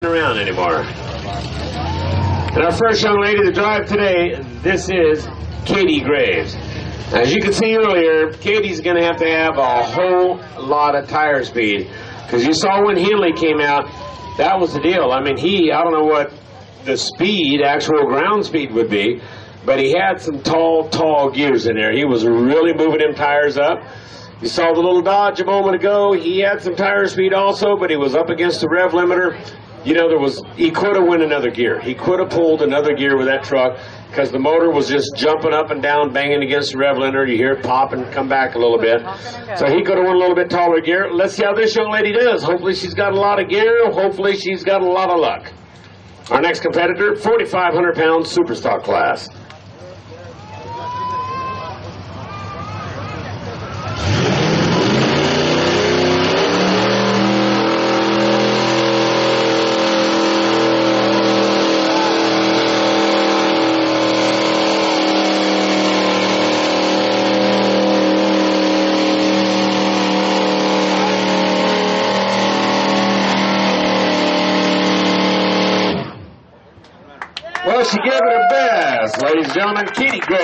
around anymore. And our first young lady to drive today, this is Katie Graves. As you can see earlier, Katie's going to have a whole lot of tire speed, because you saw when Henley came out, that was the deal. I mean, I don't know what the speed, actual ground speed would be, but he had some tall gears in there. He was really moving them tires up. You saw the little Dodge a moment ago. He had some tire speed also, but he was up against the rev limiter. You know, he could have went another gear. He could have pulled another gear with that truck, because the motor was just jumping up and down, banging against the rev limiter. You hear it pop and come back a little bit. So he could have went a little bit taller gear. Let's see how this young lady does. Hopefully she's got a lot of gear. Hopefully she's got a lot of luck. Our next competitor, 4,500-pound super stock class. Well, she gave it her best, ladies and gentlemen, Katie Graves.